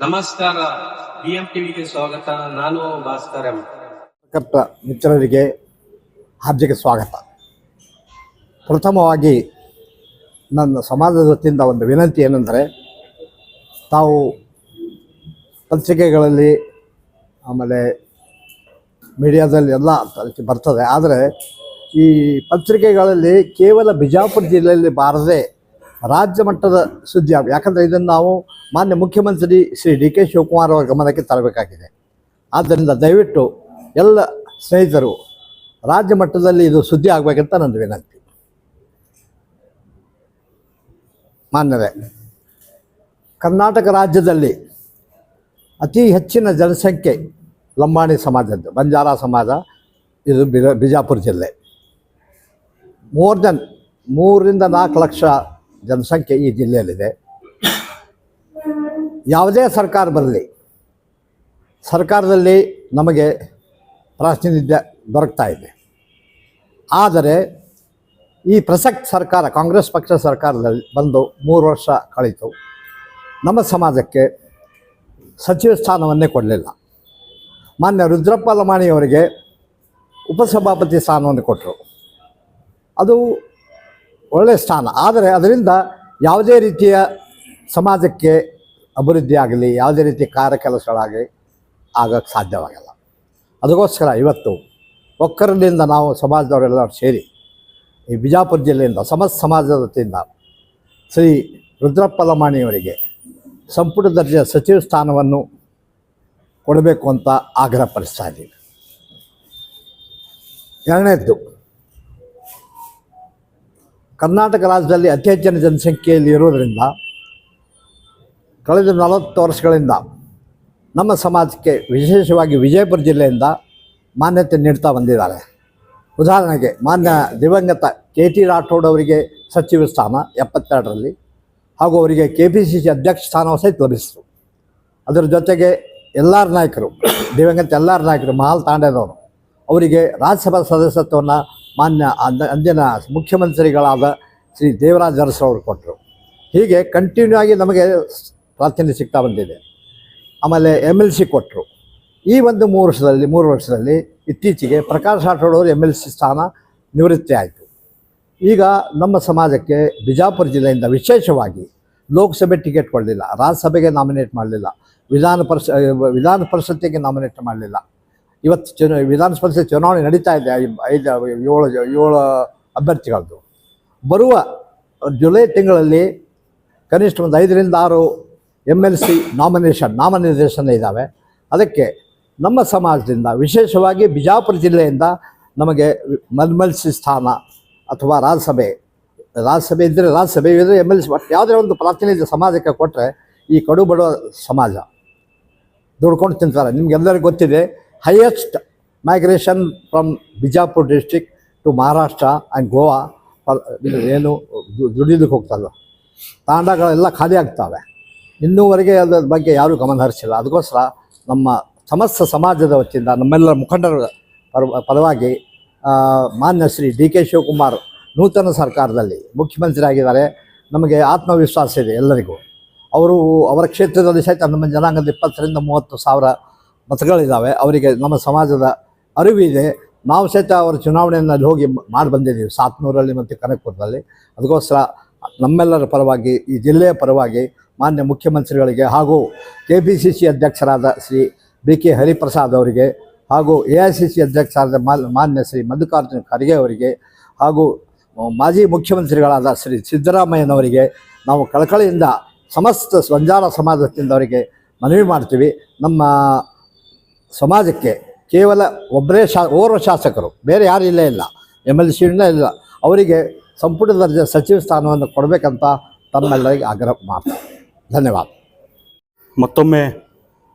ನಮಸ್ಕಾರ. BM ಟಿವಿಗೆ ಸ್ವಾಗತ. ನಾನು ಭಾಸ್ಕರ್ ಎಂ. ಪತ್ರಕರ್ತ ಮಿತ್ರರಿಗೆ ಹಾರ್ದಿಕ ಸ್ವಾಗತ. ಪ್ರಥಮವಾಗಿ ನನ್ನ ಸಮಾಜದ ವತಿಯಿಂದ ಒಂದು ವಿನಂತಿ ಏನೆಂದರೆ, ತಾವು ಪತ್ರಿಕೆಗಳಲ್ಲಿ ಆಮೇಲೆ ಮೀಡಿಯಾದಲ್ಲಿ ಎಲ್ಲ ಬರ್ತದೆ. ಆದರೆ ಈ ಪತ್ರಿಕೆಗಳಲ್ಲಿ ಕೇವಲ ಬಿಜಾಪುರ ಜಿಲ್ಲೆಯಲ್ಲಿ ಬಾರದೆ ರಾಜ್ಯ ಮಟ್ಟದ ಸುದ್ದಿ ಯಾಕಂದರೆ ಇದನ್ನು ನಾವು ಮಾನ್ಯ ಮುಖ್ಯಮಂತ್ರಿ ಶ್ರೀ DK ಶಿವಕುಮಾರ್ ಅವರ ಗಮನಕ್ಕೆ ತರಬೇಕಾಗಿದೆ. ಆದ್ದರಿಂದ ದಯವಿಟ್ಟು ಎಲ್ಲ ಸ್ನೇಹಿತರು ರಾಜ್ಯ ಮಟ್ಟದಲ್ಲಿ ಇದು ಸುದ್ದಿ ಆಗಬೇಕಂತ ನನ್ನ ವಿನಂತಿ. ಮಾನ್ಯರೇ, ಕರ್ನಾಟಕ ರಾಜ್ಯದಲ್ಲಿ ಅತಿ ಹೆಚ್ಚಿನ ಜನಸಂಖ್ಯೆ ಲಂಬಾಣಿ ಸಮಾಜದ್ದು, ಬಂಜಾರ ಸಮಾಜ. ಇದು ಬಿಜಾಪುರ ಜಿಲ್ಲೆ. ಮೋರ್ ದೆನ್ 3 ರಿಂದ 4 ಲಕ್ಷ ಜನಸಂಖ್ಯೆ ಈ ಜಿಲ್ಲೆಯಲ್ಲಿದೆ. ಯಾವುದೇ ಸರ್ಕಾರ ಬರಲಿ, ಸರ್ಕಾರದಲ್ಲಿ ನಮಗೆ ಪ್ರಾತಿನಿಧ್ಯ ದೊರಕ್ತಾ ಇದೆ. ಆದರೆ ಈ ಪ್ರಸಕ್ತ ಸರ್ಕಾರ, ಕಾಂಗ್ರೆಸ್ ಪಕ್ಷ ಸರ್ಕಾರದಲ್ಲಿ ಬಂದು 3 ವರ್ಷ ಕಳೀತು. ನಮ್ಮ ಸಮಾಜಕ್ಕೆ ಸಚಿವ ಸ್ಥಾನವನ್ನೇ ಕೊಡಲಿಲ್ಲ. ಮಾನ್ಯ ರುದ್ರಪ್ಪ ಲಮಾಣಿಯವರಿಗೆ ಉಪಸಭಾಪತಿ ಸ್ಥಾನವನ್ನು ಕೊಟ್ಟರು. ಅದು ಒಳ್ಳೆಯ ಸ್ಥಾನ. ಆದರೆ ಅದರಿಂದ ಯಾವುದೇ ರೀತಿಯ ಸಮಾಜಕ್ಕೆ ಅಭಿವೃದ್ಧಿ ಆಗಲಿ, ಯಾವುದೇ ರೀತಿಯ ಕಾರ್ಯಕೆಲಸಗಳಾಗಲಿ ಆಗೋಕ್ಕೆ ಸಾಧ್ಯವಾಗಲ್ಲ. ಅದಕ್ಕೋಸ್ಕರ ಇವತ್ತು ಒಕ್ಕರದಿಂದ ನಾವು ಸಮಾಜದವರೆಲ್ಲರೂ ಸೇರಿ ಈ ಬಿಜಾಪುರ ಜಿಲ್ಲೆಯಿಂದ ಸಮಸ್ತ ಸಮಾಜದ ವತಿಯಿಂದ ಶ್ರೀ ರುದ್ರಪ್ಪ ಲಮಾಣಿಯವರಿಗೆ ಸಂಪುಟ ದರ್ಜೆಯ ಸಚಿವ ಸ್ಥಾನವನ್ನು ಕೊಡಬೇಕು ಅಂತ ಆಗ್ರಹಪಡಿಸ್ತಾ ಇದ್ದೀವಿ. ಎರಡನೇದ್ದು, ಕರ್ನಾಟಕ ರಾಜ್ಯದಲ್ಲಿ ಅತಿ ಹೆಚ್ಚಿನ ಜನಸಂಖ್ಯೆಯಲ್ಲಿ ಇರೋದರಿಂದ ಕಳೆದ 40 ವರ್ಷಗಳಿಂದ ನಮ್ಮ ಸಮಾಜಕ್ಕೆ ವಿಶೇಷವಾಗಿ ವಿಜಯಪುರ ಜಿಲ್ಲೆಯಿಂದ ಮಾನ್ಯತೆ ನೀಡ್ತಾ ಬಂದಿದ್ದಾರೆ. ಉದಾಹರಣೆಗೆ ಮಾನ್ಯ ದಿವಂಗತ KT ರಾಠೋಡ್ ಅವರಿಗೆ ಸಚಿವ ಸ್ಥಾನ 72ರಲ್ಲಿ, ಹಾಗೂ ಅವರಿಗೆ KPCC ಅಧ್ಯಕ್ಷ ಸ್ಥಾನವೂ ಸಹಿತ ಲಭಿಸಿತು. ಅದರ ಜೊತೆಗೆ LR ನಾಯಕರು, ದಿವಂಗತ LR ನಾಯಕರು ಮಹಾಲ್ ತಾಂಡ್ಯದವರು, ಅವರಿಗೆ ರಾಜ್ಯಸಭಾ ಸದಸ್ಯತ್ವವನ್ನು ಮಾನ್ಯ ಅಂದಿನ ಮುಖ್ಯಮಂತ್ರಿಗಳಾದ ಶ್ರೀ ದೇವರಾಜ ಅರಸು ಅವರು ಕೊಟ್ಟರು. ಹೀಗೆ ಕಂಟಿನ್ಯೂ ಆಗಿ ನಮಗೆ ಪ್ರಾತಿನಿಧ್ಯ ಸಿಗ್ತಾ ಬಂದಿದೆ. ಆಮೇಲೆ MLC ಕೊಟ್ಟರು. ಈ ಒಂದು 3 ವರ್ಷದಲ್ಲಿ ಇತ್ತೀಚೆಗೆ ಪ್ರಕಾಶ್ ರಾಠೋಡ್ ಅವರು MLC ಸ್ಥಾನ ನಿವೃತ್ತಿ ಆಯಿತು. ಈಗ ನಮ್ಮ ಸಮಾಜಕ್ಕೆ ಬಿಜಾಪುರ ಜಿಲ್ಲೆಯಿಂದ ವಿಶೇಷವಾಗಿ ಲೋಕಸಭೆ ಟಿಕೆಟ್ ಕೊಡಲಿಲ್ಲ, ರಾಜ್ಯಸಭೆಗೆ ನಾಮಿನೇಟ್ ಮಾಡಲಿಲ್ಲ, ವಿಧಾನ ಪರಿಷತ್ತಿಗೆ ನಾಮಿನೇಟ್ ಮಾಡಲಿಲ್ಲ. ಇವತ್ತು ವಿಧಾನ ಪರಿಷತ್ ಚುನಾವಣೆ ನಡೀತಾ ಇದೆ. 7 ಅಭ್ಯರ್ಥಿಗಳದ್ದು. ಬರುವ ಜುಲೈ ತಿಂಗಳಲ್ಲಿ ಕನಿಷ್ಠ ಒಂದು 5 ರಿಂದ 6 MLC ನಾಮನಿರ್ದೇಶನ ಇದ್ದಾವೆ. ಅದಕ್ಕೆ ನಮ್ಮ ಸಮಾಜದಿಂದ ವಿಶೇಷವಾಗಿ ಬಿಜಾಪುರ ಜಿಲ್ಲೆಯಿಂದ ನಮಗೆ MLC ಸ್ಥಾನ ಅಥವಾ ರಾಜ್ಯಸಭೆ ಇದ್ದರೆ ರಾಜ್ಯಸಭೆ ಇದ್ದರೆ MLC ಯಾವುದೇ ಒಂದು ಪ್ರಾತಿನಿಧ್ಯ ಸಮಾಜಕ್ಕೆ ಕೊಟ್ಟರೆ ಈ ಕಡು ಬಡ ಸಮಾಜ ದುಡ್ಕೊಂಡು ತಿಂತಾರೆ. ನಿಮಗೆಲ್ಲರಿಗೂ ಗೊತ್ತಿದೆ, highest migration from Bijapur district to Maharashtra and Goa ಏನು ದುಡಿಲಿಕ್ಕೆ ಹೋಗ್ತಾರಲ್ಲ, ತಾಂಡಗಳೆಲ್ಲ ಖಾಲಿ ಆಗ್ತವೆ. ಇನ್ನೂವರೆಗೆ ಅದರ ಬಗ್ಗೆ ಯಾರೂ ಗಮನ ಹರಿಸಿಲ್ಲ. ಅದಕ್ಕೋಸ್ಕರ ನಮ್ಮ ಸಮಸ್ತ ಸಮಾಜದ ವತಿಯಿಂದ ನಮ್ಮೆಲ್ಲರ ಮುಖಂಡರ ಪರವಾಗಿ ಮಾನ್ಯ ಶ್ರೀ DK ಶಿವಕುಮಾರ್ ನೂತನ ಸರ್ಕಾರದಲ್ಲಿ ಮುಖ್ಯಮಂತ್ರಿ ಆಗಿದ್ದಾರೆ. ನಮಗೆ ಆತ್ಮವಿಶ್ವಾಸ ಇದೆ ಎಲ್ಲರಿಗೂ. ಅವರ ಕ್ಷೇತ್ರದಲ್ಲಿ ಸಹಿತ ನಮ್ಮ ಜನಾಂಗದ 20 ರಿಂದ 30 ಸಾವಿರ ಮತಗಳಿದ್ದಾವೆ. ಅವರಿಗೆ ನಮ್ಮ ಸಮಾಜದ ಅರಿವಿದೆ. ನಾವು ಸಹಿತ ಅವರ ಚುನಾವಣೆಯಲ್ಲಿ ಹೋಗಿ ಮಾಡಿ ಬಂದಿದ್ದೀವಿ, 700ರಲ್ಲಿ ಮತ್ತು ಕನಕಪುರದಲ್ಲಿ. ಅದಕ್ಕೋಸ್ಕರ ನಮ್ಮೆಲ್ಲರ ಪರವಾಗಿ, ಈ ಜಿಲ್ಲೆಯ ಪರವಾಗಿ ಮಾನ್ಯ ಮುಖ್ಯಮಂತ್ರಿಗಳಿಗೆ ಹಾಗೂ KPCC ಅಧ್ಯಕ್ಷರಾದ ಶ್ರೀ BK ಹರಿಪ್ರಸಾದ್ ಅವರಿಗೆ, ಹಾಗೂ AICC ಅಧ್ಯಕ್ಷರಾದ ಮಾನ್ಯ ಶ್ರೀ ಮಲ್ಲಿಕಾರ್ಜುನ ಖರ್ಗೆ ಅವರಿಗೆ, ಹಾಗೂ ಮಾಜಿ ಮುಖ್ಯಮಂತ್ರಿಗಳಾದ ಶ್ರೀ ಸಿದ್ದರಾಮಯ್ಯನವರಿಗೆ ನಾವು ಕಳಕಳಿಯಿಂದ ಸಮಸ್ತ ಬಂಜಾರ ಸಮಾಜದಿಂದ ಅವರಿಗೆ ಮನವಿ ಮಾಡ್ತೀವಿ. ನಮ್ಮ ಸಮಾಜಕ್ಕೆ ಕೇವಲ ಓರ್ವ ಶಾಸಕರು, ಬೇರೆ ಯಾರು ಇಲ್ಲೇ ಇಲ್ಲ, MLC ಇಲ್ಲ, ಅವರಿಗೆ ಸಂಪುಟ ದರ್ಜೆ ಸಚಿವ ಸ್ಥಾನವನ್ನು ಕೊಡಬೇಕಂತ ತಮ್ಮೆಲ್ಲರಿಗೆ ಆಗ್ರಹ ಮಾಡ್ತಾರೆ. ಧನ್ಯವಾದ. ಮತ್ತೊಮ್ಮೆ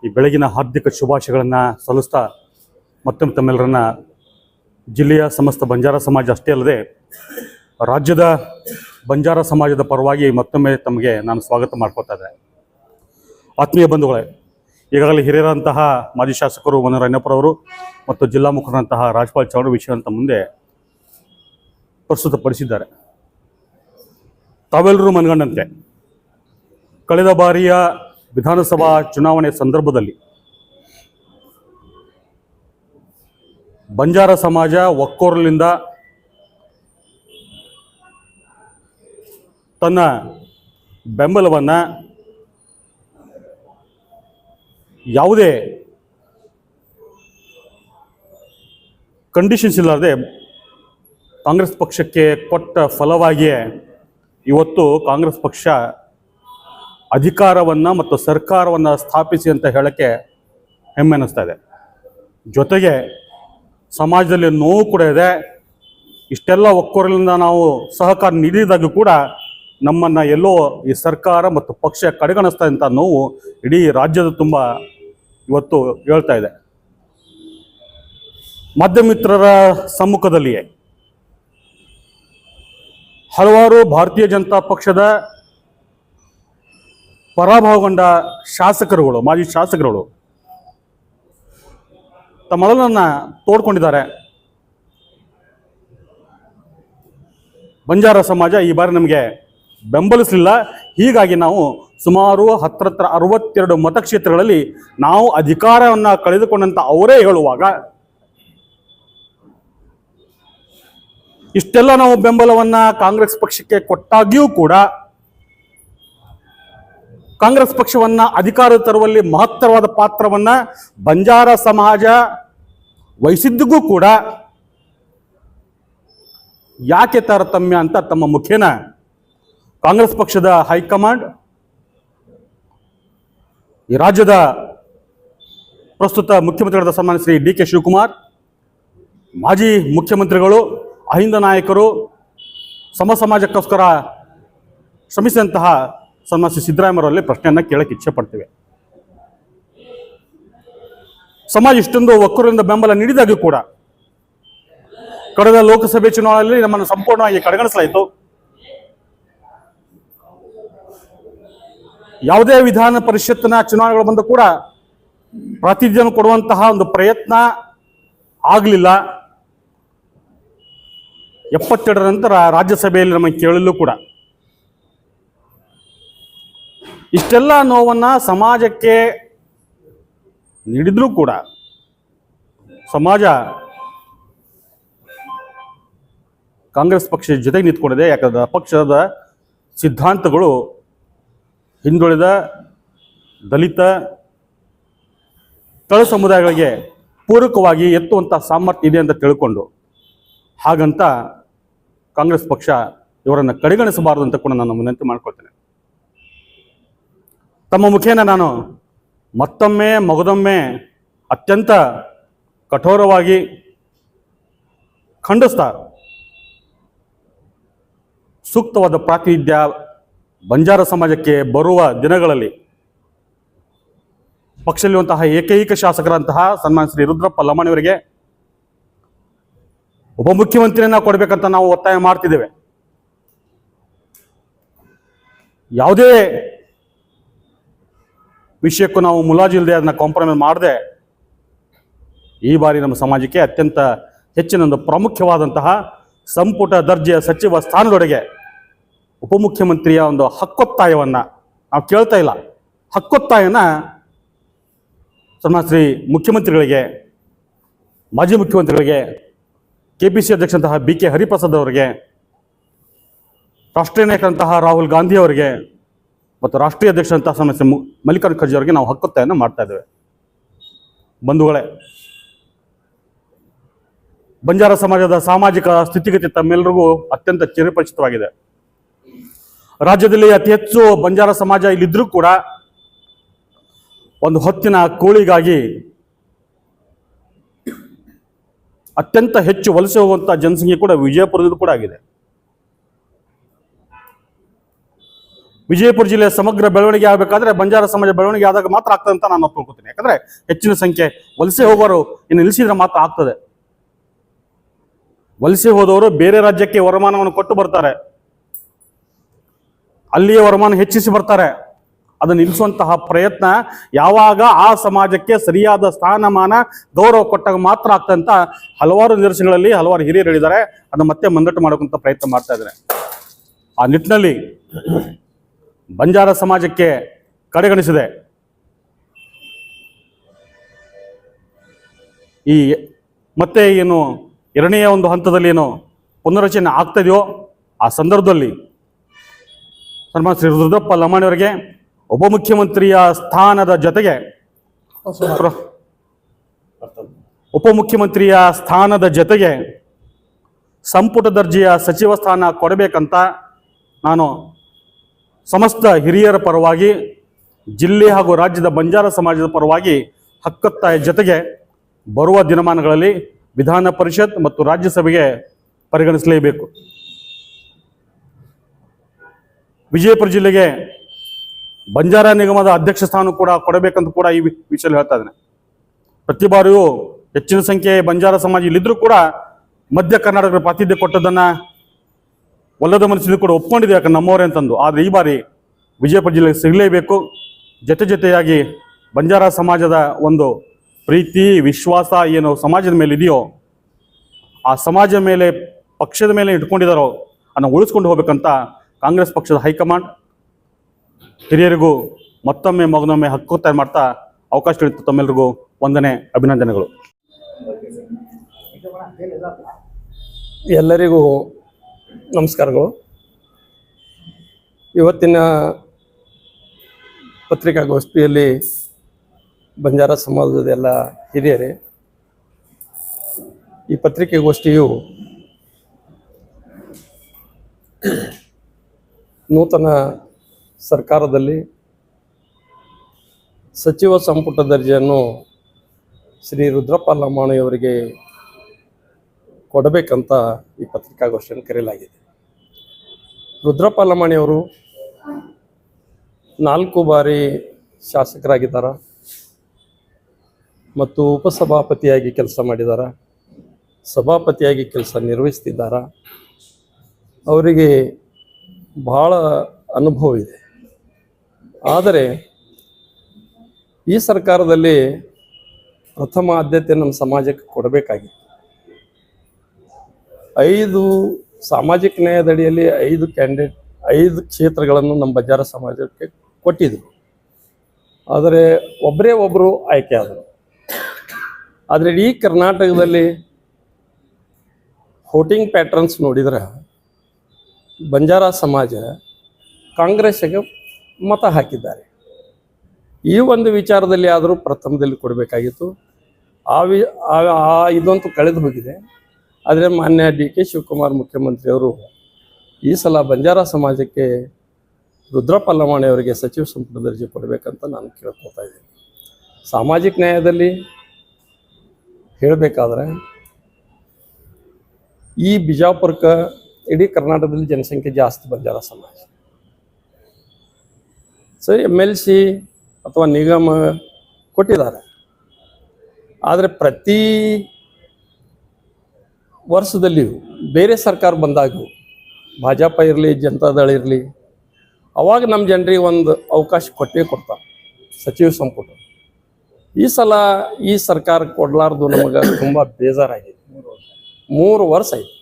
ಈ ಬೆಳಗಿನ ಹಾರ್ದಿಕ ಶುಭಾಶಯಗಳನ್ನು ಸಲ್ಲಿಸ್ತಾ ಮತ್ತೊಮ್ಮೆ ತಮ್ಮೆಲ್ಲರನ್ನ ಜಿಲ್ಲೆಯ ಸಮಸ್ತ ಬಂಜಾರ ಸಮಾಜ ಅಷ್ಟೇ ಅಲ್ಲದೆ ರಾಜ್ಯದ ಬಂಜಾರ ಸಮಾಜದ ಪರವಾಗಿ ಮತ್ತೊಮ್ಮೆ ತಮಗೆ ನಾನು ಸ್ವಾಗತ ಮಾಡ್ಕೋತಾ ಇದ್ದೆ. ಆತ್ಮೀಯ ಬಂಧುಗಳೇ, ಈಗಾಗಲೇ ಹಿರಿಯರಂತಹ ಮಾಜಿ ಶಾಸಕರು ವನರಣ್ಯಪುರವರು ಮತ್ತು ಜಿಲ್ಲಾ ಮುಖಂಡರಂತಹ ರಾಜ್ಪಾಲ್ ಚೌಡ ವಿಷಯವಂತ ಮುಂದೆ ಪ್ರಸ್ತುತಪಡಿಸಿದ್ದಾರೆ. ತಾವೆಲ್ಲರೂ ಮನಗಂಡಂತೆ ಕಳೆದ ಬಾರಿಯ ವಿಧಾನಸಭಾ ಚುನಾವಣೆ ಸಂದರ್ಭದಲ್ಲಿ ಬಂಜಾರ ಸಮಾಜ ಒಕ್ಕೊರಲಿಂದ ತನ್ನ ಬೆಂಬಲವನ್ನು ಯಾವುದೇ ಕಂಡೀಷನ್ಸ್ ಇಲ್ಲದೆ ಕಾಂಗ್ರೆಸ್ ಪಕ್ಷಕ್ಕೆ ಕೊಟ್ಟ ಫಲವಾಗಿಯೇ ಇವತ್ತು ಕಾಂಗ್ರೆಸ್ ಪಕ್ಷ ಅಧಿಕಾರವನ್ನು ಮತ್ತು ಸರ್ಕಾರವನ್ನು ಸ್ಥಾಪಿಸಿ ಅಂತ ಹೇಳೋಕ್ಕೆ ಹೆಮ್ಮೆ ಅನ್ನಿಸ್ತಾ ಇದೆ. ಜೊತೆಗೆ ಸಮಾಜದಲ್ಲಿ ನೋವು ಕೂಡ ಇದೆ. ಇಷ್ಟೆಲ್ಲ ಒಕ್ಕೊರಲಿಂದ ನಾವು ಸಹಕಾರ ನೀಡಿದಾಗ ಕೂಡ ನಮ್ಮನ್ನು ಎಲ್ಲೋ ಈ ಸರ್ಕಾರ ಮತ್ತು ಪಕ್ಷ ಕಡೆಗಣಿಸ್ತಾ ಅಂತ ನೋವು ಇಡೀ ರಾಜ್ಯದ ತುಂಬ ಇವತ್ತು ಹೇಳ್ತಾ ಇದೆ. ಮಾಧ್ಯಮಿತ್ರರ ಸಮ್ಮುಖದಲ್ಲಿಯೇ ಹಲವಾರು ಭಾರತೀಯ ಜನತಾ ಪಕ್ಷದ ಪರಾಭವಗೊಂಡ ಶಾಸಕರುಗಳು, ಮಾಜಿ ಶಾಸಕರುಗಳು ತಮ್ಮ ಮೊದಲನ್ನು ತೋಡ್ಕೊಂಡಿದ್ದಾರೆ. ಬಂಜಾರ ಸಮಾಜ ಈ ಬಾರಿ ನಮಗೆ ಬೆಂಬಲಿಸಲಿಲ್ಲ, ಹೀಗಾಗಿ ನಾವು ಸುಮಾರು 62 ಮತಕ್ಷೇತ್ರಗಳಲ್ಲಿ ನಾವು ಅಧಿಕಾರವನ್ನು ಕಳೆದುಕೊಂಡಂತ ಅವರೇ ಹೇಳುವಾಗ ಇಷ್ಟೆಲ್ಲ ನಾವು ಬೆಂಬಲವನ್ನು ಕಾಂಗ್ರೆಸ್ ಪಕ್ಷಕ್ಕೆ ಕೊಟ್ಟಾಗಿಯೂ ಕೂಡ ಕಾಂಗ್ರೆಸ್ ಪಕ್ಷವನ್ನು ಅಧಿಕಾರ ತರುವಲ್ಲಿ ಮಹತ್ತರವಾದ ಪಾತ್ರವನ್ನು ಬಂಜಾರ ಸಮಾಜ ವಹಿಸಿದ್ದಕ್ಕೂ ಕೂಡ ಯಾಕೆ ತಾರತಮ್ಯ ಅಂತ ತಮ್ಮ ಮುಖೇನ ಕಾಂಗ್ರೆಸ್ ಪಕ್ಷದ ಹೈಕಮಾಂಡ್, ಈ ರಾಜ್ಯದ ಪ್ರಸ್ತುತ ಮುಖ್ಯಮಂತ್ರಿಗಳಾದ ಸನ್ಮಾನ್ಯ ಶ್ರೀ ಡಿ ಕೆ ಶಿವಕುಮಾರ್, ಮಾಜಿ ಮುಖ್ಯಮಂತ್ರಿಗಳು, ಅಹಿಂದ ನಾಯಕರು, ಸಮಾಜಕ್ಕೋಸ್ಕರ ಶ್ರಮಿಸಿದಂತಹ ಸನ್ಮಾನ್ಯ ಶ್ರೀ ಸಿದ್ದರಾಮಯ್ಯವರಲ್ಲಿ ಪ್ರಶ್ನೆಯನ್ನು ಕೇಳಕ್ಕೆ ಇಚ್ಛೆ ಪಡ್ತೇವೆ. ಸಮಾಜ ಇಷ್ಟೊಂದು ಒಕ್ಕೂರಿಂದ ಬೆಂಬಲ ನೀಡಿದಾಗೂ ಕೂಡ ಕಳೆದ ಲೋಕಸಭೆ ಚುನಾವಣೆಯಲ್ಲಿ ನಮ್ಮನ್ನು ಸಂಪೂರ್ಣವಾಗಿ ಕಡೆಗಣಿಸಲಾಯಿತು. ಯಾವುದೇ ವಿಧಾನ ಪರಿಷತ್ತಿನ ಚುನಾವಣೆಗಳು ಬಂದು ಕೂಡ ಪ್ರಾತಿನಿಧ್ಯ ಕೊಡುವಂತಹ ಒಂದು ಪ್ರಯತ್ನ ಆಗಲಿಲ್ಲ. 72 ನಂತರ ರಾಜ್ಯಸಭೆಯಲ್ಲಿ ನಮಗೆ ಕೇಳಲು ಕೂಡ ಇಷ್ಟೆಲ್ಲ ನೋವನ್ನು ಸಮಾಜಕ್ಕೆ ನೀಡಿದ್ರೂ ಕೂಡ ಸಮಾಜ ಕಾಂಗ್ರೆಸ್ ಪಕ್ಷದ ಜೊತೆಗೆ ನಿಂತ್ಕೊಂಡಿದೆ. ಯಾಕಂದ್ರೆ ಪಕ್ಷದ ಸಿದ್ಧಾಂತಗಳು ಹಿಂದುಳಿದ, ದಲಿತ, ತಳ ಸಮುದಾಯಗಳಿಗೆ ಪೂರಕವಾಗಿ ಎತ್ತುವಂಥ ಸಾಮರ್ಥ್ಯ ಇದೆ ಅಂತ ತಿಳ್ಕೊಂಡು, ಹಾಗಂತ ಕಾಂಗ್ರೆಸ್ ಪಕ್ಷ ಇವರನ್ನು ಕಡೆಗಣಿಸಬಾರದು ಅಂತ ಕೂಡ ನಾನು ವಿನಂತಿ ಮಾಡ್ಕೊಳ್ತೇನೆ. ತಮ್ಮ ಮುಖೇನ ನಾನು ಮತ್ತೊಮ್ಮೆ ಮಗದೊಮ್ಮೆ ಅತ್ಯಂತ ಕಠೋರವಾಗಿ ಖಂಡಿಸ್ತಾ ಸೂಕ್ತವಾದ ಪ್ರಾತಿನಿಧ್ಯ ಬಂಜಾರ ಸಮಾಜಕ್ಕೆ ಬರುವ ದಿನಗಳಲ್ಲಿ ಪಕ್ಷದಲ್ಲಿರುವಂತಹ ಏಕೈಕ ಶಾಸಕರಂತಹ ಸನ್ಮಾನ್ಯ ಶ್ರೀ ರುದ್ರಪ್ಪ ಲಮಾಣಿಯವರಿಗೆ ಉಪಮುಖ್ಯಮಂತ್ರಿಯನ್ನ ಕೊಡಬೇಕಂತ ನಾವು ಒತ್ತಾಯ ಮಾಡ್ತಿದ್ದೇವೆ. ಯಾವುದೇ ವಿಷಯಕ್ಕೂ ನಾವು ಮುಲಾಜು ಇಲ್ಲದೆ ಅದನ್ನ ಕಾಂಪ್ರಮೈಸ್ ಮಾಡದೆ ಈ ಬಾರಿ ನಮ್ಮ ಸಮಾಜಕ್ಕೆ ಅತ್ಯಂತ ಹೆಚ್ಚಿನ ಒಂದು ಪ್ರಾಮುಖ್ಯವಾದಂತಹ ಸಂಪುಟ ದರ್ಜೆಯ ಸಚಿವ ಸ್ಥಾನದೊಳಗೆ ಉಪಮುಖ್ಯಮಂತ್ರಿಯ ಒಂದು ಹಕ್ಕೊತ್ತಾಯವನ್ನು ನಾವು ಕೇಳ್ತಾ ಇಲ್ಲ. ಹಕ್ಕೊತ್ತಾಯನ ಸನ್ಮಾನ್ಯ ಶ್ರೀ ಮುಖ್ಯಮಂತ್ರಿಗಳಿಗೆ, ಮಾಜಿ ಮುಖ್ಯಮಂತ್ರಿಗಳಿಗೆ, KPC ಅಧ್ಯಕ್ಷಂತಹ BK ಹರಿಪ್ರಸಾದ್ ಅವರಿಗೆ, ರಾಷ್ಟ್ರೀಯ ನಾಯಕರಂತಹ ರಾಹುಲ್ ಗಾಂಧಿ ಅವರಿಗೆ ಮತ್ತು ರಾಷ್ಟ್ರೀಯ ಅಧ್ಯಕ್ಷರಂತಹ ಸನ್ಮಾನ್ಯ ಮಲ್ಲಿಕಾರ್ಜುನ ಖರ್ಗೆ ಅವರಿಗೆ ನಾವು ಹಕ್ಕೊತ್ತಾಯನ ಮಾಡ್ತಾ ಇದ್ದೇವೆ. ಬಂಧುಗಳೇ, ಬಂಜಾರ ಸಮಾಜದ ಸಾಮಾಜಿಕ ಸ್ಥಿತಿಗತಿ ತಮ್ಮೆಲ್ಲರಿಗೂ ಅತ್ಯಂತ ಚಿರಪರಿಚಿತವಾಗಿದೆ. ರಾಜ್ಯದಲ್ಲಿ ಅತಿ ಹೆಚ್ಚು ಬಂಜಾರ ಸಮಾಜ ಇಲ್ಲಿದ್ರೂ ಕೂಡ ಒಂದು ಹೊತ್ತಿನ ಕೂಳಿಗಾಗಿ ಅತ್ಯಂತ ಹೆಚ್ಚು ವಲಸೆ ಹೋಗುವಂತಹ ಜನಸಂಖ್ಯೆ ಕೂಡ ವಿಜಯಪುರದಲ್ಲಿ ಕೂಡ ಆಗಿದೆ. ವಿಜಯಪುರ ಜಿಲ್ಲೆಯ ಸಮಗ್ರ ಬೆಳವಣಿಗೆ ಆಗಬೇಕಾದ್ರೆ ಬಂಜಾರ ಸಮಾಜ ಬೆಳವಣಿಗೆ ಆದಾಗ ಮಾತ್ರ ಆಗ್ತದೆ ಅಂತ ನಾನು ಒಪ್ಕೊಳ್ತೀನಿ. ಯಾಕಂದ್ರೆ ಹೆಚ್ಚಿನ ಸಂಖ್ಯೆ ವಲಸೆ ಹೋಗೋರು ಇನ್ನು ನಿಲ್ಲಿಸಿದ್ರೆ ಮಾತ್ರ ಆಗ್ತದೆ. ವಲಸೆ ಹೋದವರು ಬೇರೆ ರಾಜ್ಯಕ್ಕೆ ವರಮಾನವನ್ನು ಕೊಟ್ಟು ಬರ್ತಾರೆ, ಅಲ್ಲಿಯೇ ವರಮಾನ ಹೆಚ್ಚಿಸಿ ಬರ್ತಾರೆ. ಅದನ್ನು ನಿಲ್ಲಿಸುವಂತಹ ಪ್ರಯತ್ನ ಯಾವಾಗ ಆ ಸಮಾಜಕ್ಕೆ ಸರಿಯಾದ ಸ್ಥಾನಮಾನ ಗೌರವ ಕೊಟ್ಟಾಗ ಮಾತ್ರ ಆಗ್ತಂತ ಹಲವಾರು ನಿದರ್ಶನಗಳಲ್ಲಿ ಹಲವಾರು ಹಿರಿಯರು ಹೇಳಿದ್ದಾರೆ. ಅದನ್ನು ಮತ್ತೆ ಮುಂದಟ್ಟು ಮಾಡೋಕ್ಕಂತ ಪ್ರಯತ್ನ ಮಾಡ್ತಾ ಇದ್ದಾರೆ. ಆ ನಿಟ್ಟಿನಲ್ಲಿ ಬಂಜಾರ ಸಮಾಜಕ್ಕೆ ಕಡೆಗಣಿಸಿದೆ. ಈ ಮತ್ತೆ ಏನು ಎರಡನೆಯ ಒಂದು ಹಂತದಲ್ಲಿ ಏನು ಪುನರ್ರಚನೆ ಆಗ್ತದೆಯೋ ಆ ಸಂದರ್ಭದಲ್ಲಿ ಸನ್ಮಾನ್ಯ ಶ್ರೀ ರುದ್ರಪ್ಪ ಲಮಾಣಿಯವರಿಗೆ ಉಪಮುಖ್ಯಮಂತ್ರಿಯ ಸ್ಥಾನದ ಜೊತೆಗೆ ಸಂಪುಟ ದರ್ಜೆಯ ಸಚಿವ ಸ್ಥಾನ ಕೊಡಬೇಕಂತ ನಾನು ಸಮಸ್ತ ಹಿರಿಯರ ಪರವಾಗಿ, ಜಿಲ್ಲೆ ಹಾಗೂ ರಾಜ್ಯದ ಬಂಜಾರ ಸಮಾಜದ ಪರವಾಗಿ ಹಕ್ಕೊತ್ತಾಯ ಜೊತೆಗೆ ಬರುವ ದಿನಮಾನಗಳಲ್ಲಿ ವಿಧಾನ ಪರಿಷತ್ ಮತ್ತು ರಾಜ್ಯಸಭೆಗೆ ಪರಿಗಣಿಸಲೇಬೇಕು. ವಿಜಯಪುರ ಜಿಲ್ಲೆಗೆ ಬಂಜಾರ ನಿಗಮದ ಅಧ್ಯಕ್ಷ ಸ್ಥಾನ ಕೂಡ ಕೊಡಬೇಕಂತ ಕೂಡ ಈ ವಿಷಯದಲ್ಲಿ ಹೇಳ್ತಾ ಇದ್ದೇನೆ. ಪ್ರತಿ ಬಾರಿಯೂ ಹೆಚ್ಚಿನ ಸಂಖ್ಯೆಯ ಬಂಜಾರ ಸಮಾಜ ಇಲ್ಲಿದ್ರೂ ಕೂಡ ಮಧ್ಯ ಕರ್ನಾಟಕದ ಪ್ರಾತಿನಿಧ್ಯ ಕೊಟ್ಟದನ್ನ ಒಲ್ಲದ ಮನಸ್ಸಿನ ಕೂಡ ಒಪ್ಕೊಂಡಿದೆ, ಯಾಕಂದ್ರೆ ನಮ್ಮವರೇ ಅಂತಂದು. ಆದರೆ ಈ ಬಾರಿ ವಿಜಯಪುರ ಜಿಲ್ಲೆಗೆ ಸಿಗಲೇಬೇಕು. ಜೊತೆಯಾಗಿ ಬಂಜಾರ ಸಮಾಜದ ಒಂದು ಪ್ರೀತಿ ವಿಶ್ವಾಸ ಏನು ಸಮಾಜದ ಮೇಲೆ ಇದೆಯೋ, ಆ ಸಮಾಜದ ಮೇಲೆ ಪಕ್ಷದ ಮೇಲೆ ಇಟ್ಕೊಂಡಿದ್ದಾರೋ ಅದನ್ನು ಉಳಿಸ್ಕೊಂಡು ಹೋಗ್ಬೇಕಂತ ಕಾಂಗ್ರೆಸ್ ಪಕ್ಷದ ಹೈಕಮಾಂಡ್ ಹಿರಿಯರಿಗೂ ಮಗನೊಮ್ಮೆ ಹಕ್ಕೊತ್ತಾಯ ಮಾಡ್ತಾ ಅವಕಾಶ ನೀಡುತ್ತೆ. ತಮ್ಮೆಲ್ಲರಿಗೂ ವಂದನೆ, ಅಭಿನಂದನೆಗಳು. ಎಲ್ಲರಿಗೂ ನಮಸ್ಕಾರಗಳು. ಇವತ್ತಿನ ಪತ್ರಿಕಾಗೋಷ್ಠಿಯಲ್ಲಿ ಬಂಜಾರ ಸಮಾಜದ ಎಲ್ಲ ಹಿರಿಯರೇ, ಈ ಪತ್ರಿಕೆಗೋಷ್ಠಿಯು ನೂತನ ಸರ್ಕಾರದಲ್ಲಿ ಸಚಿವ ಸಂಪುಟ ದರ್ಜೆಯನ್ನು ಶ್ರೀ ರುದ್ರಪ್ಪ ಲಮಾಣಿಯವರಿಗೆ ಕೊಡಬೇಕಂತ ಈ ಪತ್ರಿಕಾಗೋಷ್ಠಿಯನ್ನು ಕರೆಯಲಾಗಿದೆ. ರುದ್ರಪ್ಪ ಲಮಾಣಿಯವರು 4 ಬಾರಿ ಶಾಸಕರಾಗಿದ್ದಾರೆ ಮತ್ತು ಉಪಸಭಾಪತಿಯಾಗಿ ಕೆಲಸ ಮಾಡಿದ್ದಾರೆ, ಸಭಾಪತಿಯಾಗಿ ಕೆಲಸ ನಿರ್ವಹಿಸ್ತಿದ್ದಾರೆ. ಅವರಿಗೆ ಬಹಳ ಅನುಭವ ಇದೆ. ಆದರೆ ಈ ಸರ್ಕಾರದಲ್ಲಿ ಪ್ರಥಮ ಆದ್ಯತೆ ನಮ್ಮ ಸಮಾಜಕ್ಕೆ ಕೊಡಬೇಕಾಗಿತ್ತು. 5 ಸಾಮಾಜಿಕ ನ್ಯಾಯದಡಿಯಲ್ಲಿ 5 ಕ್ಷೇತ್ರಗಳನ್ನು ನಮ್ಮ ಬಂಜಾರ ಸಮಾಜಕ್ಕೆ ಕೊಟ್ಟಿದ್ರು. ಆದರೆ ಒಬ್ಬರು ಆಯ್ಕೆ ಆದರು. ಆದರೆ ಇಡೀ ಕರ್ನಾಟಕದಲ್ಲಿ ವೋಟಿಂಗ್ ಪ್ಯಾಟ್ರನ್ಸ್ ನೋಡಿದ್ರೆ ಬಂಜಾರ ಸಮಾಜ ಕಾಂಗ್ರೆಸ್ಸಿಗೆ ಮತ ಹಾಕಿದ್ದಾರೆ. ಈ ಒಂದು ವಿಚಾರದಲ್ಲಿ ಆದರೂ ಪ್ರಥಮದಲ್ಲಿ ಕೊಡಬೇಕಾಗಿತ್ತು. ಇದಂತೂ ಕಳೆದು ಹೋಗಿದೆ. ಆದರೆ ಮಾನ್ಯ ಡಿ ಕೆ ಶಿವಕುಮಾರ್ ಮುಖ್ಯಮಂತ್ರಿಯವರು ಈ ಸಲ ಬಂಜಾರ ಸಮಾಜಕ್ಕೆ ರುದ್ರಪ್ಪ ಲಮಾಣಿಯವರಿಗೆ ಸಚಿವ ಸಂಪುಟ ದರ್ಜೆ ಕೊಡಬೇಕಂತ ನಾನು ಕೇಳ್ಕೊತಾ ಇದ್ದೀನಿ. ಸಾಮಾಜಿಕ ನ್ಯಾಯದಲ್ಲಿ ಹೇಳಬೇಕಾದ್ರೆ ಈ ಬಿಜಾಪುರಕ್ಕೆ ಇಡೀ ಕರ್ನಾಟಕದಲ್ಲಿ ಜನಸಂಖ್ಯೆ ಜಾಸ್ತಿ ಬಂಜಾರ ಸಮಾಜ. ಸೊ MLC ಅಥವಾ ನಿಗಮ ಕೊಟ್ಟಿದ್ದಾರೆ. ಆದರೆ ಪ್ರತಿ ವರ್ಷದಲ್ಲಿಯೂ ಬೇರೆ ಸರ್ಕಾರ ಬಂದಾಗ ಭಾಜಪ ಇರಲಿ ಜನತಾದಳ ಇರಲಿ ಅವಾಗ ನಮ್ಮ ಜನರಿಗೆ ಒಂದು ಅವಕಾಶ ಕೊಡ್ತಾರೆ ಸಚಿವ ಸಂಪುಟ. ಈ ಸಲ ಈ ಸರ್ಕಾರ ಕೊಡಲಾರ್ದು ನಮಗೆ ತುಂಬ ಬೇಜಾರಾಗಿದೆ. 3 ವರ್ಷ ಆಯಿತು.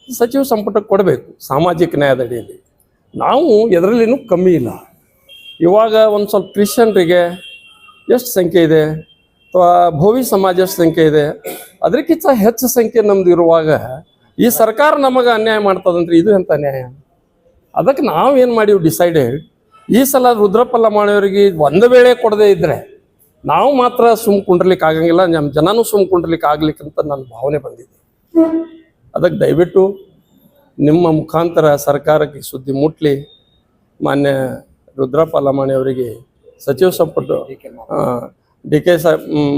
ಸಚಿವ ಸಂಪುಟಕ್ಕೆ ಕೊಡಬೇಕು ಸಾಮಾಜಿಕ ನ್ಯಾಯದಡಿಯಲ್ಲಿ. ನಾವು ಎದರಲ್ಲಿನೂ ಕಮ್ಮಿ ಇಲ್ಲ. ಇವಾಗ ಒಂದು ಸ್ವಲ್ಪ ಕ್ರಿಶ್ಚಿಯನ್ರಿಗೆ ಎಷ್ಟು ಸಂಖ್ಯೆ ಇದೆ ಅಥವಾ ಭೋವಿ ಸಮಾಜ ಎಷ್ಟು ಸಂಖ್ಯೆ ಇದೆ, ಅದಕ್ಕಿಂತ ಹೆಚ್ಚು ಸಂಖ್ಯೆ ನಮ್ದು ಇರುವಾಗ ಈ ಸರ್ಕಾರ ನಮಗೆ ಅನ್ಯಾಯ ಮಾಡ್ತದಂದ್ರೆ ಇದು ಎಂಥ ಅನ್ಯಾಯ? ಅದಕ್ಕೆ ನಾವು ಏನು ಮಾಡೀವಿ ಡಿಸೈಡೆಡ್, ಈ ಸಲ ರುದ್ರಪ್ಪ ಲಮಾಣಿಯವರಿಗೆ ಒಂದು ವೇಳೆ ಕೊಡದೇ ಇದ್ದರೆ ನಾವು ಮಾತ್ರ ಕುಂಡ್ರಲಿಕ್ಕೆ ಆಗಂಗಿಲ್ಲ, ನಮ್ಮ ಜನನೂ ಕುಂಡ್ರಲಿಕ್ಕೆ ಆಗ್ಲಿಕ್ಕಂತ ನನ್ನ ಭಾವನೆ ಬಂದಿದೆ. ಅದಕ್ಕೆ ದಯವಿಟ್ಟು ನಿಮ್ಮ ಮುಖಾಂತರ ಸರ್ಕಾರಕ್ಕೆ ಸುದ್ದಿ ಮುಟ್ಲಿ. ಮಾನ್ಯ ರುದ್ರಪ್ಪ ಲಮಾಣಿಯವರಿಗೆ ಸಚಿವ ಸಂಪುಟ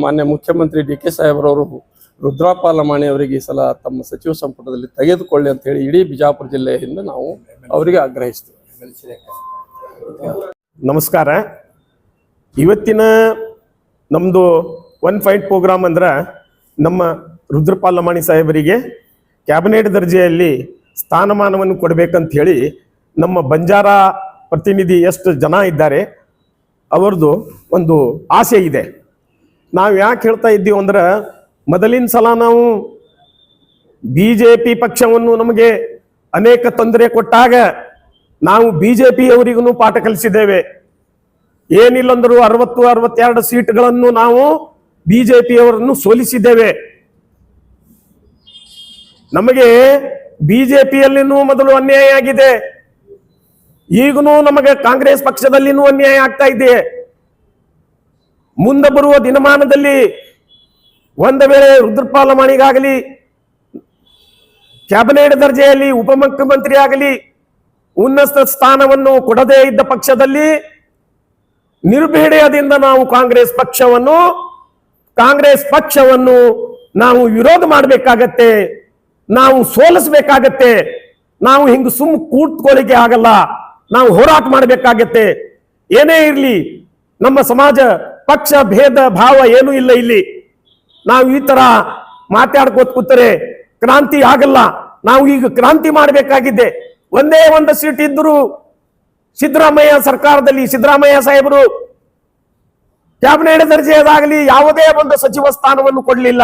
ಮಾನ್ಯ ಮುಖ್ಯಮಂತ್ರಿ ಡಿ ಕೆ ಸಾಹೇಬ್ರವರು ರುದ್ರಪ್ಪ ಲಮಾಣಿಯವರಿಗೆ ಈ ಸಲ ತಮ್ಮ ಸಚಿವ ಸಂಪುಟದಲ್ಲಿ ತೆಗೆದುಕೊಳ್ಳಿ ಅಂತ ಹೇಳಿ ಇಡೀ ಬಿಜಾಪುರ ಜಿಲ್ಲೆಯಿಂದ ನಾವು ಅವರಿಗೆ ಆಗ್ರಹಿಸ್ತೀವಿ. ನಮಸ್ಕಾರ. ಇವತ್ತಿನ ನಮ್ಮದು 1 ಪಾಯಿಂಟ್ ಪ್ರೋಗ್ರಾಮ್ ಅಂದ್ರೆ ನಮ್ಮ ರುದ್ರಪ್ಪ ಲಮಾಣಿ ಸಾಹೇಬರಿಗೆ ಕ್ಯಾಬಿನೆಟ್ ದರ್ಜೆಯಲ್ಲಿ ಸ್ಥಾನಮಾನವನ್ನು ಕೊಡಬೇಕಂತ ಹೇಳಿ ನಮ್ಮ ಬಂಜಾರ ಪ್ರತಿನಿಧಿ ಎಷ್ಟು ಜನ ಇದ್ದಾರೆ ಅವರದು ಒಂದು ಆಸೆ ಇದೆ. ನಾವು ಯಾಕೆ ಹೇಳ್ತಾ ಇದ್ದೀವಿ ಅಂದ್ರೆ, ಮೊದಲಿನ ಸಲ ನಾವು BJP ಪಕ್ಷವನ್ನು ನಮಗೆ ಅನೇಕ ತೊಂದರೆ ಕೊಟ್ಟಾಗ ನಾವು BJP ಅವರಿಗೂ ಪಾಠ ಕಲಿಸಿದ್ದೇವೆ. ಏನಿಲ್ಲಂದರೂ 60-62 ಸೀಟ್ಗಳನ್ನು ನಾವು ಬಿಜೆಪಿಯವರನ್ನು ಸೋಲಿಸಿದ್ದೇವೆ. ನಮಗೆ ಬಿಜೆಪಿಯಲ್ಲಿನೂ ಮೊದಲು ಅನ್ಯಾಯ ಆಗಿದೆ, ಈಗನೂ ನಮಗೆ ಕಾಂಗ್ರೆಸ್ ಪಕ್ಷದಲ್ಲಿನೂ ಅನ್ಯಾಯ ಆಗ್ತಾ ಇದೆ. ಮುಂದೆ ಬರುವ ದಿನಮಾನದಲ್ಲಿ ಒಂದು ವೇಳೆ ರುದ್ರಪ್ಪ ಲಮಾಣಿಗಾಗಲಿ, ಕ್ಯಾಬಿನೆಟ್ ದರ್ಜೆಯಲ್ಲಿ ಉಪಮುಖ್ಯಮಂತ್ರಿ ಆಗಲಿ ಉನ್ನತ ಸ್ಥಾನವನ್ನು ಕೊಡದೇ ಇದ್ದ ಪಕ್ಷದಲ್ಲಿ ನಿರ್ಭೀಡೆಯದಿಂದ ನಾವು ಕಾಂಗ್ರೆಸ್ ಪಕ್ಷವನ್ನು ನಾವು ವಿರೋಧ ಮಾಡಬೇಕಾಗತ್ತೆ, ನಾವು ಸೋಲಿಸಬೇಕಾಗತ್ತೆ. ನಾವು ಹಿಂಗ ಕೂತ್ಕೊಳ್ಳಿಕ್ಕೆ ಆಗಲ್ಲ, ನಾವು ಹೋರಾಟ ಮಾಡಬೇಕಾಗತ್ತೆ. ಏನೇ ಇರಲಿ, ನಮ್ಮ ಸಮಾಜ ಪಕ್ಷ ಭೇದ ಭಾವ ಏನೂ ಇಲ್ಲ ಇಲ್ಲಿ. ನಾವು ಈ ತರ ಮಾತಾಡ್ಕೋತ ಕೂತರೆ ಕ್ರಾಂತಿ ಆಗಲ್ಲ. ನಾವು ಈಗ ಕ್ರಾಂತಿ ಮಾಡಬೇಕಾಗಿದೆ. ಒಂದೇ ಒಂದು ಸೀಟ್ ಇದ್ದರೂ ಸಿದ್ದರಾಮಯ್ಯ ಸರ್ಕಾರದಲ್ಲಿ ಸಿದ್ದರಾಮಯ್ಯ ಸಾಹೇಬರು ಕ್ಯಾಬಿನೆಟ್ ದರ್ಜೆಯದಾಗಲಿ ಯಾವುದೇ ಒಂದು ಸಚಿವ ಸ್ಥಾನವನ್ನು ಕೊಡಲಿಲ್ಲ.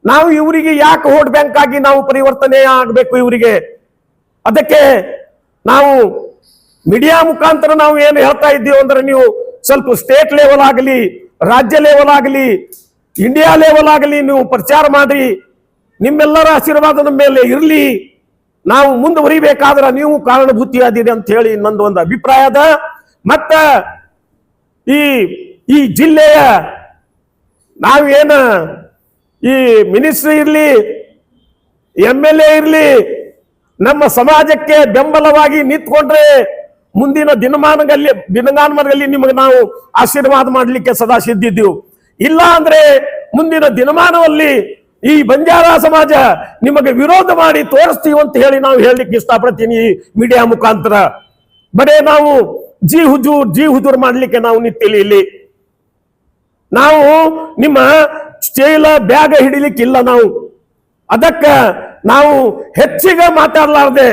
ನಾವು ಇವರಿಗೆ ಯಾಕೆ ವೋಟ್ ಬ್ಯಾಂಕ್ ಆಗಿ ನಾವು ಪರಿವರ್ತನೆ ಆಗಬೇಕು ಇವರಿಗೆ? ಅದಕ್ಕೆ ನಾವು ಮೀಡಿಯಾ ಮುಖಾಂತರ ನಾವು ಏನು ಹೇಳ್ತಾ ಇದ್ದೀವಿ ಅಂದ್ರೆ, ನೀವು ಸ್ವಲ್ಪ ಸ್ಟೇಟ್ ಲೆವೆಲ್ ಆಗಲಿ, ರಾಜ್ಯ ಲೆವೆಲ್ ಆಗಲಿ, ಇಂಡಿಯಾ ಲೆವೆಲ್ ಆಗಲಿ ನೀವು ಪ್ರಚಾರ ಮಾಡಿ. ನಿಮ್ಮೆಲ್ಲರ ಆಶೀರ್ವಾದ ನಮ್ಮ ಮೇಲೆ ಇರಲಿ. ನಾವು ಮುಂದುವರಿಬೇಕಾದ್ರೆ ನೀವು ಕಾರಣಭೂತಿಯಾದಿರಿ ಅಂತ ಹೇಳಿ ನಂದು ಒಂದು ಅಭಿಪ್ರಾಯ ಅದ. ಮತ್ತ ಈ ಜಿಲ್ಲೆಯ ನಾವೇನ ಈ ಮಿನಿಸ್ಟ್ರಿ ಇರ್ಲಿ, MLA ಇರ್ಲಿ, ನಮ್ಮ ಸಮಾಜಕ್ಕೆ ಬೆಂಬಲವಾಗಿ ನಿಂತ್ಕೊಂಡ್ರೆ ಮುಂದಿನ ದಿನಮಾನದಲ್ಲಿ ನಿಮಗೆ ನಾವು ಆಶೀರ್ವಾದ ಮಾಡಲಿಕ್ಕೆ ಸದಾ ಸಿದ್ಧಿದ್ದೀವಿ. ಇಲ್ಲ ಅಂದ್ರೆ ಮುಂದಿನ ದಿನಮಾನದಲ್ಲಿ ಈ ಬಂಜಾರ ಸಮಾಜ ನಿಮಗೆ ವಿರೋಧ ಮಾಡಿ ತೋರಿಸ್ತೀವಿ ಅಂತ ಹೇಳಿ ನಾವು ಹೇಳಲಿಕ್ಕೆ ಇಷ್ಟಪಡ್ತೀನಿ ಈ ಮೀಡಿಯಾ ಮುಖಾಂತರ. ಬರೇ ನಾವು ಜಿ ಹುಜೂರ್ ಮಾಡ್ಲಿಕ್ಕೆ ನಾವು ನಿಂತಿಲ್ಲ ಇಲ್ಲಿ. ನಾವು ನಿಮ್ಮ ಸ್ಟೈಲ ಬ್ಯಾಗ್ ಹಿಡಿಲಿಕ್ಕಿಲ್ಲ ನಾವು. ಅದಕ್ಕ ನಾವು ಹೆಚ್ಚಿಗೆ ಮಾತಾಡಲಾರ್ದೆ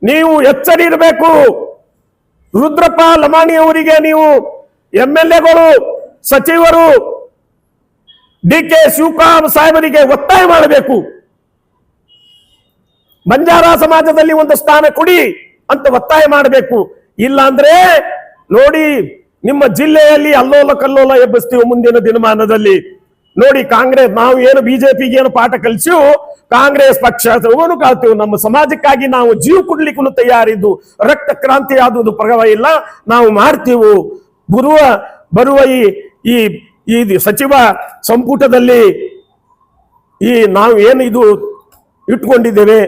ನೀವು ಎಚ್ಚರಿ ಇರಬೇಕು. ರುದ್ರಪ್ಪ ಲಮಾಣಿ ಅವರಿಗೆ ನೀವು MLAಗಳು, ಸಚಿವರು, DK ಶಿವಕುಮಾರ್ ಸಾಹೇಬರಿಗೆ ಒತ್ತಾಯ ಮಾಡಬೇಕು. ಬಂಜಾರ ಸಮಾಜದಲ್ಲಿ ಒಂದು ಸ್ಥಾನ ಕೊಡಿ ಅಂತ ಒತ್ತಾಯ ಮಾಡಬೇಕು. ಇಲ್ಲ ಅಂದ್ರೆ ನೋಡಿ, ನಿಮ್ಮ ಜಿಲ್ಲೆಯಲ್ಲಿ ಅಲ್ಲೋಲ ಕಲ್ಲೋಲ ಎಬ್ಬಿಸ್ತೀವಿ ಮುಂದಿನ ದಿನಮಾನದಲ್ಲಿ. ನೋಡಿ, ಕಾಂಗ್ರೆಸ್ ನಾವು ಏನು ಬಿಜೆಪಿಗೆ ಏನು ಪಾಠ ಕಲಿಸಿವು, ಕಾಂಗ್ರೆಸ್ ಪಕ್ಷ ಕಾಳ್ತೀವಿ. ನಮ್ಮ ಸಮಾಜಕ್ಕಾಗಿ ನಾವು ಜೀವ ಕೊಡ್ಲಿಕ್ಕೂ ತಯಾರಿದ್ದು, ರಕ್ತ ಕ್ರಾಂತಿ ಆದುದು ಪರವಾಗಿಲ್ಲ, ನಾವು ಮಾಡ್ತೀವಿ. ಬರುವ ಈ ಸಚಿವ ಸಂಪುಟದಲ್ಲಿ ನಾವು ಏನು ಇದು ಇಟ್ಕೊಂಡಿದ್ದೇವೆ,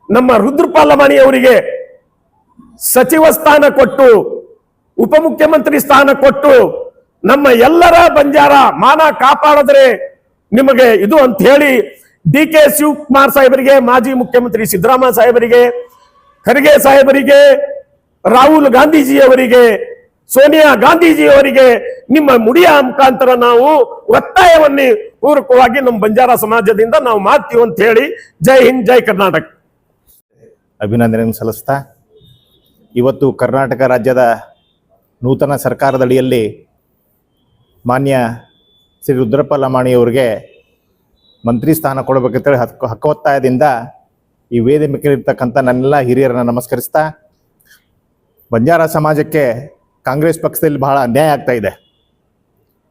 ನಮ್ಮ ರುದ್ರಪ್ಪ ಲಮಾಣಿ ಅವರಿಗೆ ಸಚಿವ ಸ್ಥಾನ ಕೊಟ್ಟು, ಉಪಮುಖ್ಯಮಂತ್ರಿ ಸ್ಥಾನ ಕೊಟ್ಟು, ನಮ್ಮ ಎಲ್ಲರ ಬಂಜಾರ ಮಾನ ಕಾಪಾಡಿದ್ರೆ ನಿಮಗೆ ಇದು ಅಂತ ಹೇಳಿ DK ಶಿವಕುಮಾರ್ ಸಾಹೇಬರಿಗೆ, ಮಾಜಿ ಮುಖ್ಯಮಂತ್ರಿ ಸಿದ್ದರಾಮಯ್ಯ ಸಾಹೇಬರಿಗೆ, ಖರ್ಗೆ ಸಾಹೇಬರಿಗೆ, ರಾಹುಲ್ ಗಾಂಧೀಜಿ ಅವರಿಗೆ, ಸೋನಿಯಾ ಗಾಂಧೀಜಿ ಅವರಿಗೆ ನಿಮ್ಮ ಮುಡಿಯ ಮುಖಾಂತರ ನಾವು ಒತ್ತಾಯವನ್ನು ಪೂರ್ವಕವಾಗಿ ನಮ್ಮ ಬಂಜಾರ ಸಮಾಜದಿಂದ ನಾವು ಮಾಡ್ತೀವಿ ಅಂತ ಹೇಳಿ. ಜೈ ಹಿಂದ್, ಜೈ ಕರ್ನಾಟಕ. ಅಭಿನಂದನೆ ಸಲ್ಲಿಸ್ತಾ, ಇವತ್ತು ಕರ್ನಾಟಕ ರಾಜ್ಯದ ನೂತನ ಸರ್ಕಾರದಡಿಯಲ್ಲಿ ಮಾನ್ಯ ಶ್ರೀ ರುದ್ರಪ್ಪ ಲಮಾಣಿಯವರಿಗೆ ಮಂತ್ರಿ ಸ್ಥಾನ ಕೊಡಬೇಕಂತೇಳಿ ಹಕ್ಕೊತ್ತಾಯದಿಂದ ಈ ವೇದಿಕೆಯಲ್ಲಿರ್ತಕ್ಕಂಥ ನನ್ನೆಲ್ಲ ಹಿರಿಯರನ್ನು ನಮಸ್ಕರಿಸ್ತಾ, ಬಂಜಾರ ಸಮಾಜಕ್ಕೆ ಕಾಂಗ್ರೆಸ್ ಪಕ್ಷದಲ್ಲಿ ಬಹಳ ಅನ್ಯಾಯ ಆಗ್ತಾ ಇದೆ.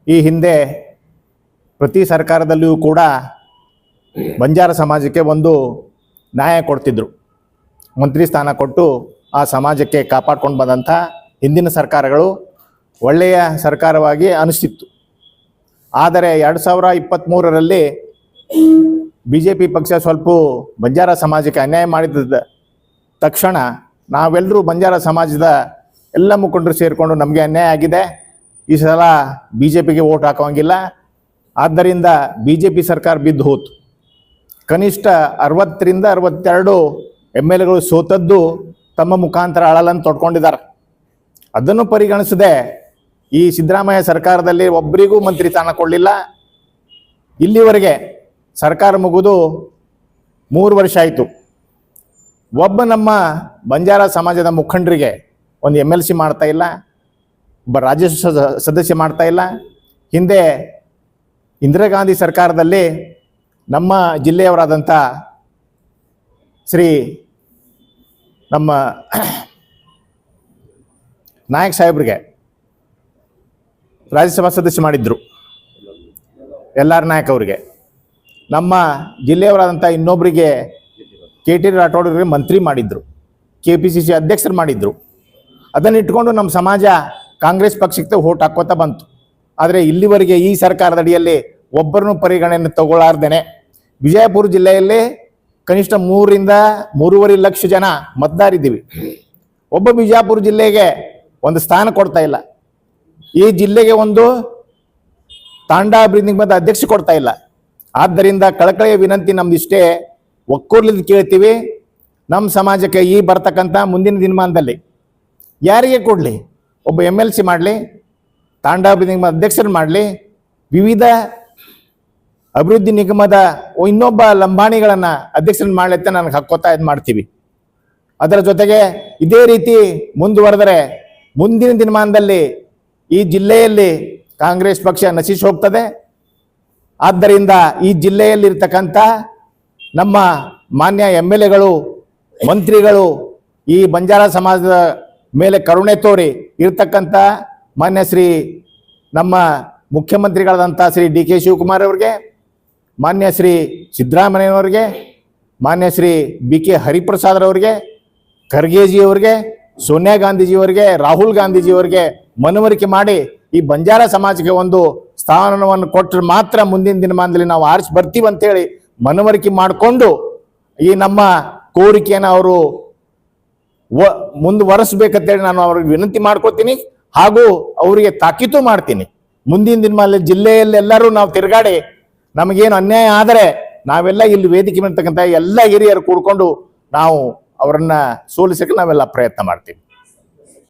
ಈ ಹಿಂದೆ ಪ್ರತಿ ಸರ್ಕಾರದಲ್ಲಿಯೂ ಕೂಡ ಬಂಜಾರ ಸಮಾಜಕ್ಕೆ ಒಂದು ನ್ಯಾಯ ಕೊಡ್ತಿದ್ರು, ಮಂತ್ರಿ ಸ್ಥಾನ ಕೊಟ್ಟು ಆ ಸಮಾಜಕ್ಕೆ ಕಾಪಾಡ್ಕೊಂಡು ಬಂದಂಥ ಹಿಂದಿನ ಸರ್ಕಾರಗಳು ಒಳ್ಳೆಯ ಸರ್ಕಾರವಾಗಿ ಅನಿಸ್ತಿತ್ತು. ಆದರೆ 2023ರಲ್ಲಿ BJP ಪಕ್ಷ ಸ್ವಲ್ಪ ಬಂಜಾರ ಸಮಾಜಕ್ಕೆ ಅನ್ಯಾಯ ಮಾಡಿದ ತಕ್ಷಣ ನಾವೆಲ್ಲರೂ ಬಂಜಾರ ಸಮಾಜದ ಎಲ್ಲ ಮುಖಂಡರು ಸೇರಿಕೊಂಡು ನಮಗೆ ಅನ್ಯಾಯ ಆಗಿದೆ, ಈ ಸಲ BJPಗೆ ವೋಟ್ ಹಾಕೋಂಗಿಲ್ಲ, ಆದ್ದರಿಂದ BJP ಸರ್ಕಾರ ಬಿದ್ದು ಹೋತು. ಕನಿಷ್ಠ 60ರಿಂದ 62 MLAಗಳು ಸೋತದ್ದು ತಮ್ಮ ಮುಖಾಂತರ ಅಳಲನ್ನು ತೊಡ್ಕೊಂಡಿದ್ದಾರೆ. ಅದನ್ನು ಪರಿಗಣಿಸದೆ ಈ ಸಿದ್ದರಾಮಯ್ಯ ಸರ್ಕಾರದಲ್ಲಿ ಒಬ್ಬರಿಗೂ ಮಂತ್ರಿ ಸ್ಥಾನ ಕೊಡಲಿಲ್ಲ. ಇಲ್ಲಿವರೆಗೆ ಸರ್ಕಾರ ಮುಗಿದು 3 ವರ್ಷ ಆಯಿತು. ಒಬ್ಬ ನಮ್ಮ ಬಂಜಾರ ಸಮಾಜದ ಮುಖಂಡರಿಗೆ ಒಂದು MLC ಮಾಡ್ತಾ ಇಲ್ಲ, ಒಬ್ಬ ರಾಜ್ಯಸಭಾ ಸದಸ್ಯ ಮಾಡ್ತಾ ಇಲ್ಲ. ಹಿಂದೆ ಇಂದಿರಾ ಗಾಂಧಿ ಸರ್ಕಾರದಲ್ಲಿ ನಮ್ಮ ಜಿಲ್ಲೆಯವರಾದಂಥ ಶ್ರೀ ನಮ್ಮ ನಾಯಕ್ ಸಾಹೇಬ್ರಿಗೆ ರಾಜ್ಯಸಭಾ ಸದಸ್ಯ ಮಾಡಿದ್ರು ಎಲ್ ಆರ್ ನಾಯಕ್ ಅವರಿಗೆ. ನಮ್ಮ ಜಿಲ್ಲೆಯವರಾದಂಥ ಇನ್ನೊಬ್ಬರಿಗೆ ಕೆ ಟಿ ರಾಠೋಡ್ ಅವರಿಗೆ ಮಂತ್ರಿ ಮಾಡಿದ್ರು, KPCC ಅಧ್ಯಕ್ಷರು ಮಾಡಿದ್ರು. ಅದನ್ನು ಇಟ್ಕೊಂಡು ನಮ್ಮ ಸಮಾಜ ಕಾಂಗ್ರೆಸ್ ಪಕ್ಷಕ್ಕೆ ಓಟ್ ಹಾಕೋತಾ ಬಂತು. ಆದರೆ ಇಲ್ಲಿವರೆಗೆ ಈ ಸರ್ಕಾರದ ಅಡಿಯಲ್ಲಿ ಒಬ್ಬರನ್ನು ಪರಿಗಣನೆ ತಗೊಳ್ಳಾರ್ದೇನೆ ವಿಜಯಪುರ ಜಿಲ್ಲೆಯಲ್ಲಿ ಕನಿಷ್ಠ 3 ರಿಂದ 3.5 ಲಕ್ಷ ಜನ ಮತದಾರಿದ್ದೀವಿ. ಒಬ್ಬ ಬಿಜಾಪುರ ಜಿಲ್ಲೆಗೆ ಒಂದು ಸ್ಥಾನ ಕೊಡ್ತಾ ಇಲ್ಲ. ಈ ಜಿಲ್ಲೆಗೆ ಒಂದು ತಾಂಡಾ ಅಭಿವೃದ್ಧಿ ನಿಗಮದ ಅಧ್ಯಕ್ಷ ಕೊಡ್ತಾ ಇಲ್ಲ. ಆದ್ದರಿಂದ ಕಳಕಳಿಯ ವಿನಂತಿ ನಮ್ದಿಷ್ಟೇ, ಒಕ್ಕೂರ್ಲಿದ್ದು ಕೇಳ್ತೀವಿ, ನಮ್ಮ ಸಮಾಜಕ್ಕೆ ಈ ಬರ್ತಕ್ಕಂಥ ಮುಂದಿನ ದಿನಮಾನದಲ್ಲಿ ಯಾರಿಗೆ ಕೊಡಲಿ, ಒಬ್ಬ MLC ಮಾಡಲಿ, ತಾಂಡಾ ಅಭಿವೃದ್ಧಿ ನಿಗಮದ ಅಧ್ಯಕ್ಷರು ಮಾಡಲಿ, ವಿವಿಧ ಅಭಿವೃದ್ಧಿ ನಿಗಮದ ಇನ್ನೊಬ್ಬ ಲಂಬಾಣಿಗಳನ್ನು ಅಧ್ಯಕ್ಷರನ್ನು ಮಾಡಲಿ ಅಂತ ನನಗೆ ಹಕ್ಕೋತಾ ಇದು ಮಾಡ್ತೀವಿ. ಅದರ ಜೊತೆಗೆ ಇದೇ ರೀತಿ ಮುಂದುವರೆದರೆ ಮುಂದಿನ ದಿನಮಾನದಲ್ಲಿ ಈ ಜಿಲ್ಲೆಯಲ್ಲಿ ಕಾಂಗ್ರೆಸ್ ಪಕ್ಷ ನಶಿಸಿ ಹೋಗ್ತದೆ. ಆದ್ದರಿಂದ ಈ ಜಿಲ್ಲೆಯಲ್ಲಿರ್ತಕ್ಕಂಥ ನಮ್ಮ ಮಾನ್ಯ MLAಗಳು, ಮಂತ್ರಿಗಳು ಈ ಬಂಜಾರ ಸಮಾಜದ ಮೇಲೆ ಕರುಣೆ ತೋರಿ ಇರ್ತಕ್ಕಂಥ ಮಾನ್ಯ ಶ್ರೀ ನಮ್ಮ ಮುಖ್ಯಮಂತ್ರಿಗಳಾದಂಥ ಶ್ರೀ DK ಶಿವಕುಮಾರ್ ಅವರಿಗೆ, ಮಾನ್ಯ ಶ್ರೀ ಸಿದ್ದರಾಮಯ್ಯನವರಿಗೆ, ಮಾನ್ಯ ಶ್ರೀ BK ಹರಿಪ್ರಸಾದ್ರವರಿಗೆ, ಖರ್ಗೆಜಿಯವರಿಗೆ, ಸೋನಿಯಾ ಗಾಂಧೀಜಿಯವರಿಗೆ, ರಾಹುಲ್ ಗಾಂಧೀಜಿಯವರಿಗೆ ಮನವರಿಕೆ ಮಾಡಿ ಈ ಬಂಜಾರ ಸಮಾಜಕ್ಕೆ ಒಂದು ಸ್ಥಾನವನ್ನು ಕೊಟ್ಟರೆ ಮಾತ್ರ ಮುಂದಿನ ದಿನಮಾನದಲ್ಲಿ ನಾವು ಆರಿಸಿ ಬರ್ತೀವಿ ಅಂತೇಳಿ ಮನವರಿಕೆ ಮಾಡಿಕೊಂಡು ಈ ನಮ್ಮ ಕೋರಿಕೆಯನ್ನು ಅವರು ಮುಂದುವರೆಸಬೇಕಂತೇಳಿ ನಾನು ಅವ್ರಿಗೆ ವಿನಂತಿ ಮಾಡ್ಕೊತೀನಿ. ಹಾಗೂ ಅವರಿಗೆ ತಾಕೀತು ಮಾಡ್ತೀನಿ, ಮುಂದಿನ ದಿನಮಾನದಲ್ಲಿ ಜಿಲ್ಲೆಯಲ್ಲಿ ಎಲ್ಲರೂ ನಾವು ತಿರುಗಾಡಿ ನಮಗೇನು ಅನ್ಯಾಯ ಆದರೆ ನಾವೆಲ್ಲ ಇಲ್ಲಿ ವೇದಿಕೆ ಮೇಲಿರ್ತಕ್ಕಂಥ ಎಲ್ಲ ಹಿರಿಯರು ಕೂಡ್ಕೊಂಡು ನಾವು ಅವರನ್ನ ಸೋಲಿಸಕ್ಕೆ ನಾವೆಲ್ಲ ಪ್ರಯತ್ನ ಮಾಡ್ತೀವಿ.